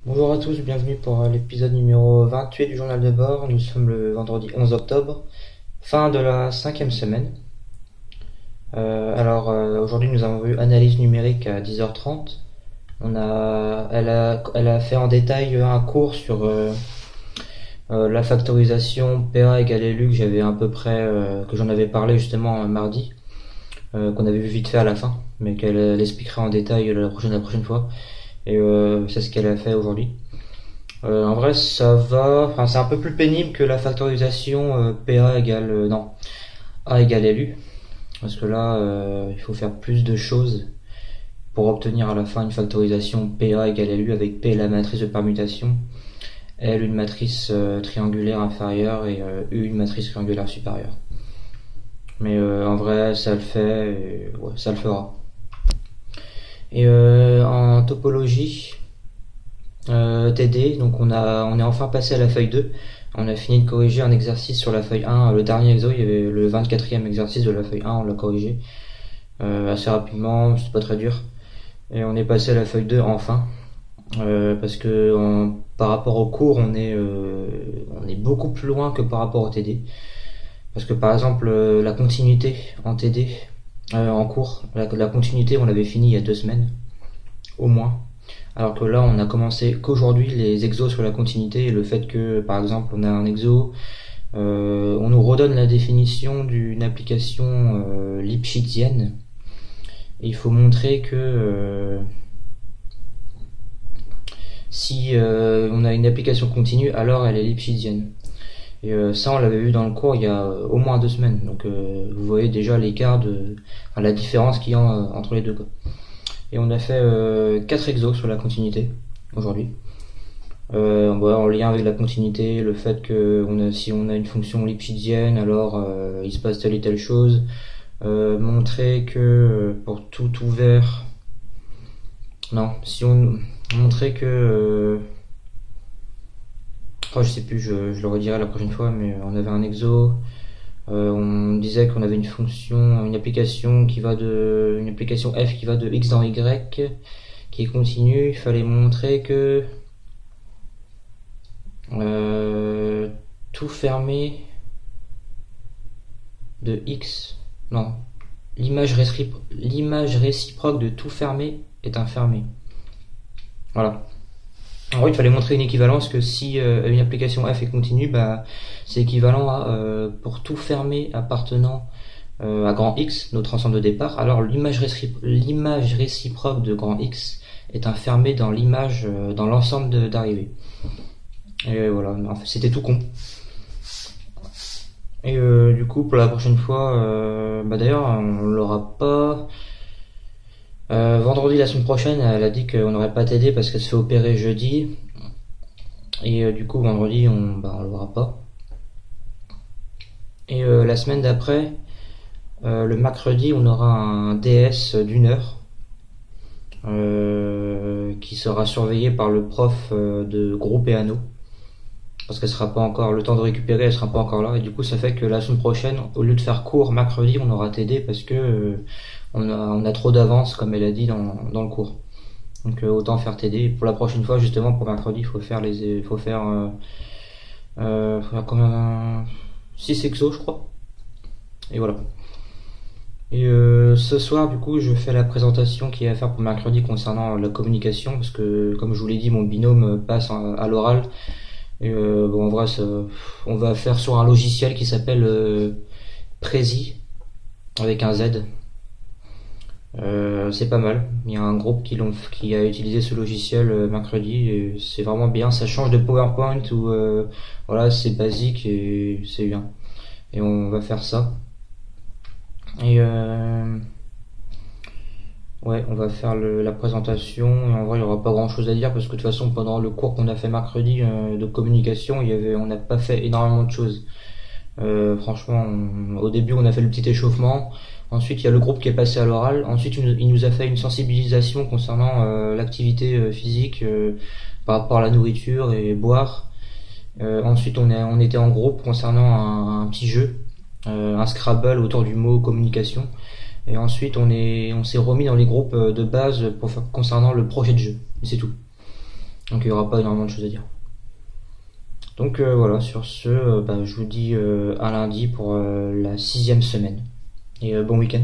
Bonjour à tous, bienvenue pour l'épisode numéro 28 du journal de bord. Nous sommes le vendredi 11 octobre, fin de la 5e semaine. Aujourd'hui nous avons vu analyse numérique à 10h30. Elle a fait en détail un cours sur la factorisation PA égale LU que j'avais à peu près, que j'en avais parlé justement mardi, qu'on avait vu vite fait à la fin, mais qu'elle expliquera en détail la prochaine fois. Et c'est ce qu'elle a fait aujourd'hui. En vrai, ça va. Enfin, c'est un peu plus pénible que la factorisation PA égale non A égale LU, parce que là, il faut faire plus de choses pour obtenir à la fin une factorisation PA égale LU avec P la matrice de permutation, L une matrice triangulaire inférieure et U une matrice triangulaire supérieure. Mais en vrai, ça le fait, et, ouais, ça le fera. Et en topologie TD, donc on est enfin passé à la feuille 2. On a fini de corriger un exercice sur la feuille 1, le dernier exo, il y avait le 24e exercice de la feuille 1, on l'a corrigé assez rapidement, c'est pas très dur. Et on est passé à la feuille 2 enfin, parce que par rapport au cours, on est beaucoup plus loin que par rapport au TD. Parce que par exemple, la continuité en TD, en cours, la continuité, on l'avait fini il y a 2 semaines, au moins. Alors que là, on a commencé qu'aujourd'hui les exos sur la continuité et le fait que, par exemple, on a un exo, on nous redonne la définition d'une application lipschitzienne. Et il faut montrer que si on a une application continue, alors elle est lipschitzienne. Et ça, on l'avait vu dans le cours il y a au moins 2 semaines. Donc, vous voyez déjà l'écart la différence qu'il y a entre les deux, quoi. Et on a fait 4 exos sur la continuité aujourd'hui. En lien avec la continuité, le fait que si on a une fonction lipschitzienne, alors il se passe telle et telle chose. Montrer que pour tout ouvert, non, si on montrait que je sais plus, je le redirai la prochaine fois, mais on avait un exo. On disait qu'on avait une fonction, une application f qui va de x dans y, qui est continue. Il fallait montrer que tout fermé de x, non, l'image réciproque de tout fermé est un fermé. Voilà. En gros, il fallait montrer une équivalence que si une application f est continue, c'est équivalent à pour tout fermé appartenant à grand X, notre ensemble de départ, alors l'image réciproque de grand X est un fermé dans l'image, dans l'ensemble d'arrivée. Et voilà, en fait, c'était tout con. Et du coup, pour la prochaine fois, d'ailleurs, on l'aura pas. Vendredi la semaine prochaine, elle a dit qu'on n'aurait pas TD parce qu'elle se fait opérer jeudi. Et du coup, vendredi, on l'aura pas. Et la semaine d'après, le mercredi, on aura un DS d'une heure qui sera surveillé par le prof de groupe et anneau. Parce qu'elle sera pas encore, le temps de récupérer, elle sera pas encore là. Et du coup, ça fait que la semaine prochaine, au lieu de faire cours mercredi, on aura TD parce que on a trop d'avance, comme elle a dit dans le cours. Donc autant faire TD. Et pour la prochaine fois, justement, pour mercredi, il faut faire combien 6 exos, je crois. Et voilà. Et ce soir, du coup, je fais la présentation qui est à faire pour mercredi concernant la communication, parce que, comme je vous l'ai dit, mon binôme passe à l'oral. Et en vrai, on va faire sur un logiciel qui s'appelle Prezi, avec un Z. C'est pas mal. Il y a un groupe qui a utilisé ce logiciel mercredi et c'est vraiment bien. Ça change de PowerPoint où voilà, c'est basique et c'est bien. Et on va faire ça. Et ouais, on va faire la présentation et en vrai il n'y aura pas grand chose à dire parce que de toute façon pendant le cours qu'on a fait mercredi de communication, on n'a pas fait énormément de choses. Franchement, au début on a fait le petit échauffement. Ensuite, il y a le groupe qui est passé à l'oral. Ensuite, il nous a fait une sensibilisation concernant l'activité physique par rapport à la nourriture et boire. Ensuite, on était en groupe concernant un petit jeu, un Scrabble autour du mot communication. Et ensuite, on s'est remis dans les groupes de base concernant le projet de jeu. Et c'est tout. Donc il n'y aura pas énormément de choses à dire. Donc voilà, sur ce, je vous dis à lundi pour la 6e semaine. Et bon week-end.